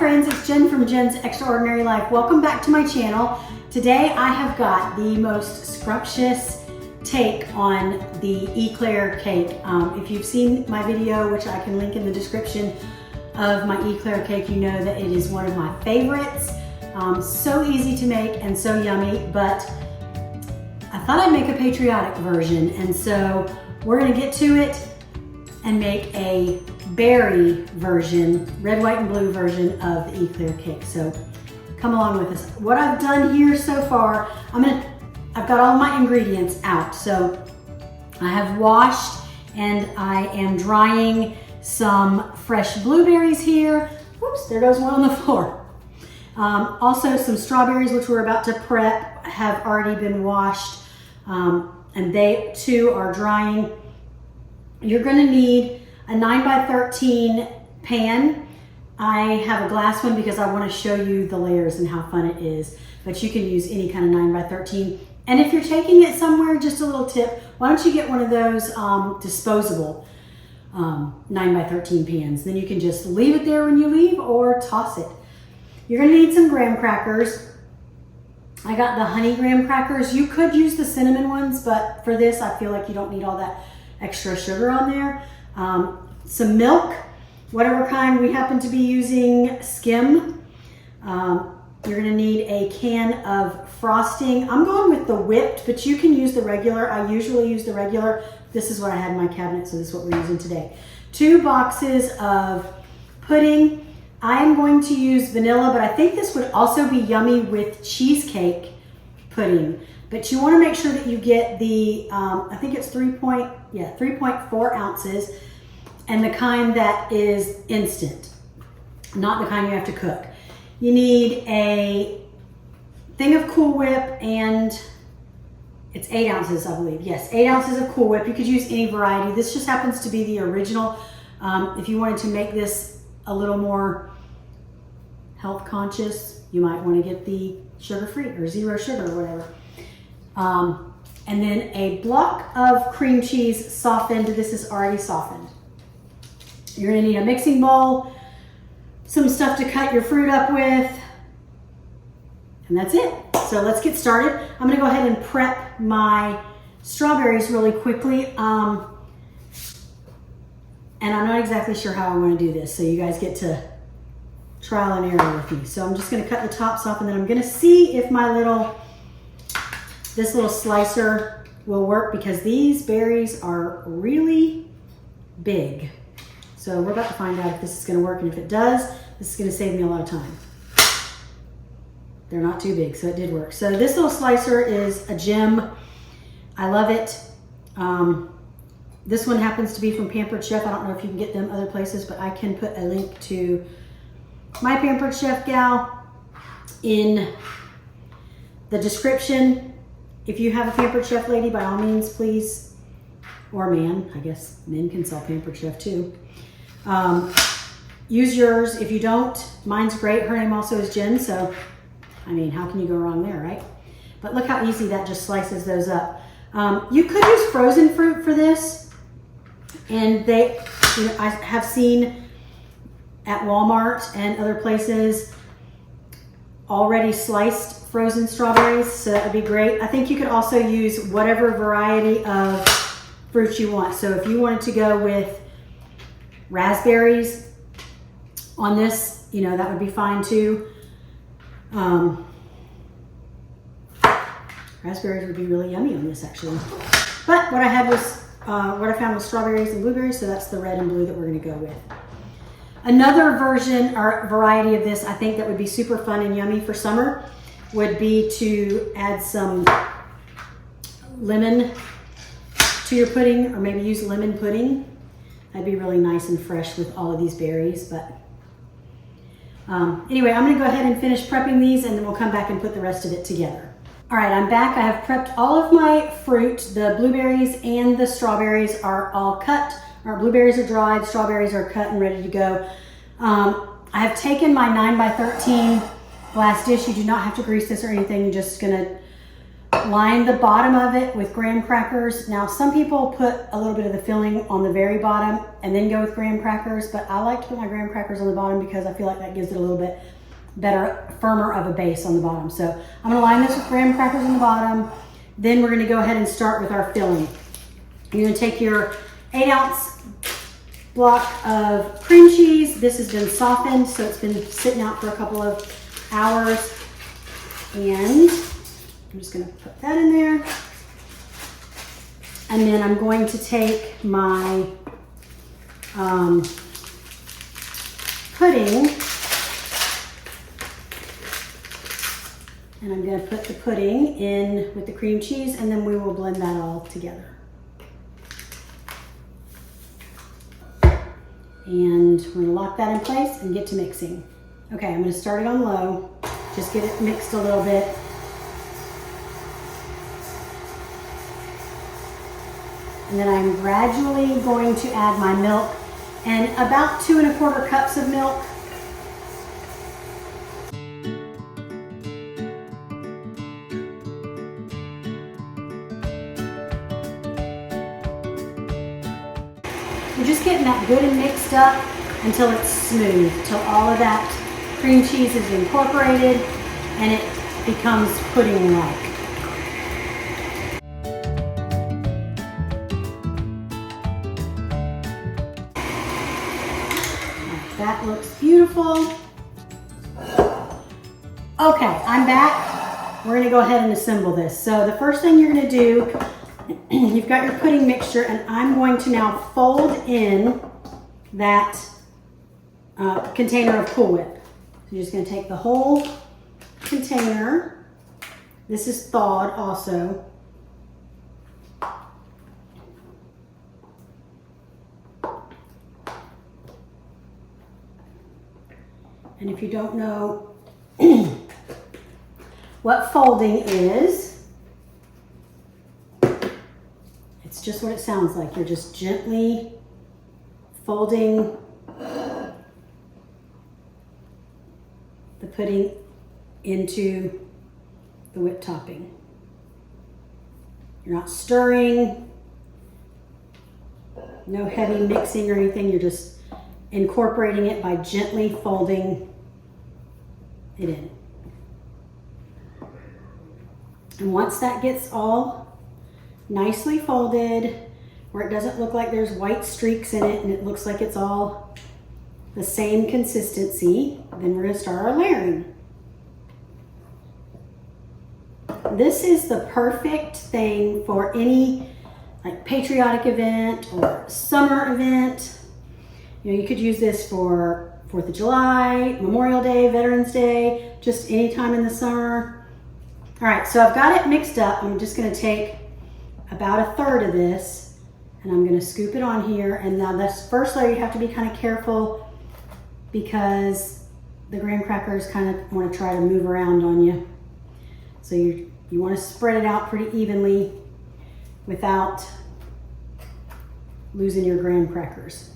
friends, it's Jen from Jen's Extraordinary Life. Welcome back to my channel. Today I have got the most scrumptious take on the Eclair cake. If you've seen my video, which I can link in the description of my Eclair cake, you know that it is one of my favorites. So easy to make and so yummy, but I thought I'd make a patriotic version, and so we're gonna get to it and make a berry version, red, white, and blue version of the Eclair cake. So come along with us. What I've done here so far, I've got all my ingredients out. So I have washed and I am drying some fresh blueberries here. Whoops, there goes one on the floor. Also some strawberries, which we're about to prep, have already been washed, and they too are drying. You're gonna need a 9x13 pan. I have a glass one because I want to show you the layers and how fun it is, but you can use any kind of 9x13. And if you're taking it somewhere, just a little tip, why don't you get one of those disposable 9x13 pans? Then you can just leave it there when you leave or toss it. You're gonna need some graham crackers. I got the honey graham crackers. You could use the cinnamon ones, but for this, I feel like you don't need all that extra sugar on there. Some milk, whatever kind. We happen to be using skim. You're gonna need a can of frosting. I'm going with the whipped, but you can use the regular. I usually use the regular. This is what I had in my cabinet, so this is what we're using today. 2 boxes of pudding. I am going to use vanilla, but I think this would also be yummy with cheesecake pudding. But you want to make sure that you get the, I think it's 3.4 ounces, and the kind that is instant, not the kind you have to cook. You need a thing of Cool Whip, and it's 8 ounces, I believe. Yes, 8 ounces of Cool Whip. You could use any variety. This just happens to be the original. If you wanted to make this a little more health conscious, you might want to get the sugar-free or 0 sugar or whatever. And then a block of cream cheese softened. This is already softened. You're gonna need a mixing bowl, some stuff to cut your fruit up with, and that's it. So let's get started. I'm gonna go ahead and prep my strawberries really quickly. And I'm not exactly sure how I wanna do this, so you guys get to trial and error with me. So I'm just gonna cut the tops off, and then I'm gonna see if this little slicer will work, because these berries are really big. So we're about to find out if this is gonna work, and if it does, this is gonna save me a lot of time. They're not too big, so it did work. So this little slicer is a gem. I love it. This one happens to be from Pampered Chef. I don't know if you can get them other places, but I can put a link to my Pampered Chef gal in the description. If you have a Pampered Chef lady, by all means, please, or man, I guess men can sell Pampered Chef too. Use yours. If you don't, mine's great. Her name also is Jen, so I mean, how can you go wrong there, right? But look how easy that just slices those up. You could use frozen fruit for this, and I have seen at Walmart and other places already sliced frozen strawberries, so that would be great. I think you could also use whatever variety of fruit you want. So if you wanted to go with raspberries on this, that would be fine too. Raspberries would be really yummy on this, actually. But what I had was, what I found was strawberries and blueberries, so that's the red and blue that we're gonna go with. Another version or variety of this I think that would be super fun and yummy for summer would be to add some lemon to your pudding, or maybe use lemon pudding. That'd be really nice and fresh with all of these berries. But anyway, I'm gonna go ahead and finish prepping these, and then we'll come back and put the rest of it together. All right, I'm back. I have prepped all of my fruit. The blueberries and the strawberries are all cut. Our blueberries are dried, strawberries are cut and ready to go. I have taken my 9x13 glass dish. You do not have to grease this or anything. You're just gonna line the bottom of it with graham crackers. Now, some people put a little bit of the filling on the very bottom and then go with graham crackers, but I like to put my graham crackers on the bottom because I feel like that gives it a little bit better, firmer of a base on the bottom. So I'm gonna line this with graham crackers on the bottom. Then we're gonna go ahead and start with our filling. You're gonna take your 8-ounce block of cream cheese. This has been softened, so it's been sitting out for a couple of hours. And I'm just gonna put that in there. And then I'm going to take my pudding, and I'm gonna put the pudding in with the cream cheese, and then we will blend that all together. And we're gonna lock that in place and get to mixing. Okay, I'm gonna start it on low, just get it mixed a little bit. And then I'm gradually going to add my milk, and about 2 1/4 cups of milk. We're just getting that good and mixed up until it's smooth, till all of that cream cheese is incorporated and it becomes pudding-like. That looks beautiful. Okay, I'm back. We're gonna go ahead and assemble this. So the first thing you're gonna do, you've got your pudding mixture, and I'm going to now fold in that container of Cool Whip. So you're just gonna take the whole container. This is thawed also. And if you don't know what folding is, it's just what it sounds like. You're just gently folding the pudding into the whipped topping. You're not stirring, no heavy mixing or anything. You're just incorporating it by gently folding it in. And once that gets all nicely folded, where it doesn't look like there's white streaks in it and it looks like it's all the same consistency, then we're gonna start our layering. This is the perfect thing for any like patriotic event or summer event. You know, you could use this for 4th of July, Memorial Day, Veterans Day, just any time in the summer. All right, so I've got it mixed up. I'm just gonna take about 1/3 of this and I'm gonna scoop it on here. And now this first layer, you have to be kind of careful because the graham crackers kind of wanna try to move around on you. So you wanna spread it out pretty evenly without losing your graham crackers.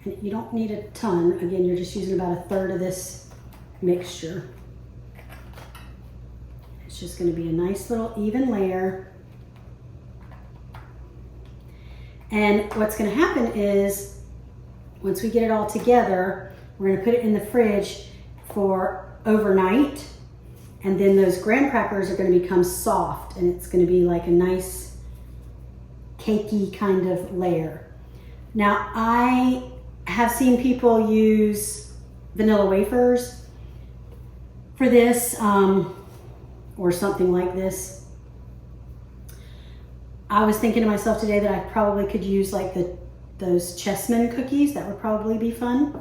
And you don't need a ton. Again, you're just using about 1/3 of this mixture. It's just gonna be a nice little even layer. And what's gonna happen is, once we get it all together, we're gonna put it in the fridge for overnight. And then those graham crackers are gonna become soft and it's gonna be like a nice cakey kind of layer. Now, I have seen people use vanilla wafers for this, or something like this. I was thinking to myself today that I probably could use like those chessmen cookies. That would probably be fun.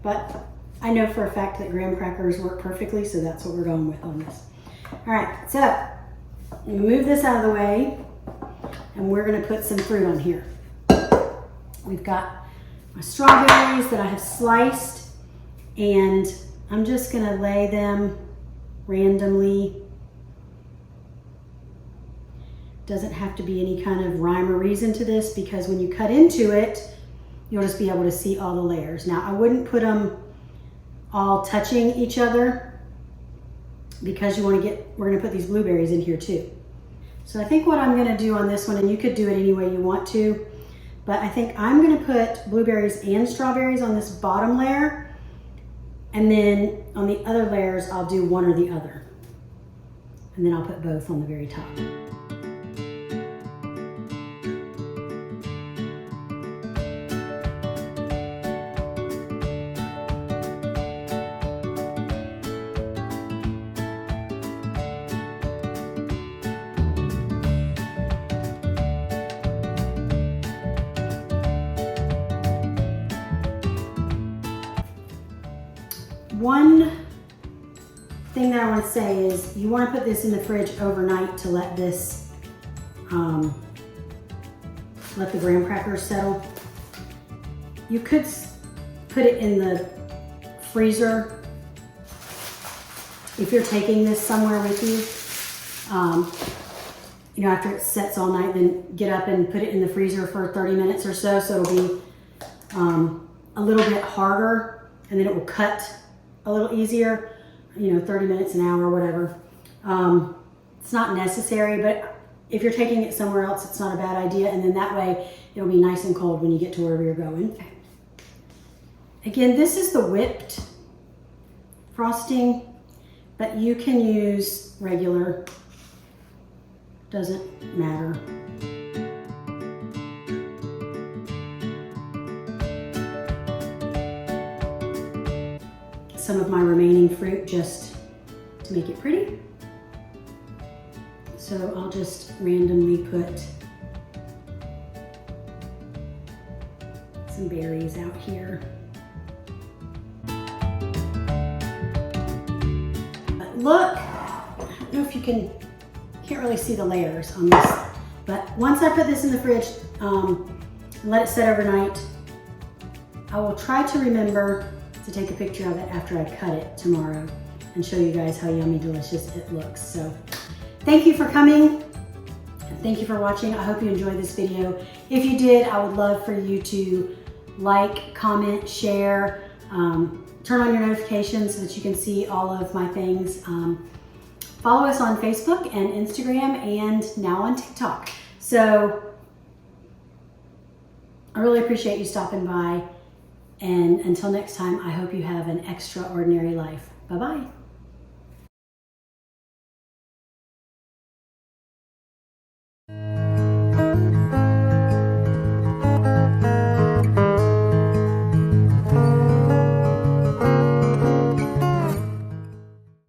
But I know for a fact that graham crackers work perfectly, so that's what we're going with on this. All right, so I'm gonna move this out of the way and we're gonna put some fruit on here. We've got my strawberries that I have sliced, and I'm just gonna lay them randomly. Doesn't have to be any kind of rhyme or reason to this, because when you cut into it, you'll just be able to see all the layers. Now, I wouldn't put them all touching each other because we're gonna put these blueberries in here too. So I think what I'm gonna do on this one, and you could do it any way you want to, but I think I'm gonna put blueberries and strawberries on this bottom layer, and then on the other layers, I'll do one or the other. And then I'll put both on the very top. One thing that I want to say is you want to put this in the fridge overnight to let this, let the graham crackers settle. You could put it in the freezer if you're taking this somewhere with you. You know, after it sets all night, then get up and put it in the freezer for 30 minutes or so, so it'll be a little bit harder, and then it will cut a little easier, you know, 30 minutes, an hour, whatever. It's not necessary, but if you're taking it somewhere else, it's not a bad idea. And then that way it'll be nice and cold when you get to wherever you're going. Again, this is the whipped frosting, but you can use regular, doesn't matter. Some of my remaining fruit just to make it pretty. So I'll just randomly put some berries out here. But look, I don't know if you can't really see the layers on this, but once I put this in the fridge and let it set overnight, I will try to remember to take a picture of it after I cut it tomorrow and show you guys how yummy delicious it looks. So thank you for coming and thank you for watching. I hope you enjoyed this video. If you did, I would love for you to like, comment, share, turn on your notifications so that you can see all of my things. Follow us on Facebook and Instagram and now on TikTok. So I really appreciate you stopping by. And until next time, I hope you have an extraordinary life. Bye-bye.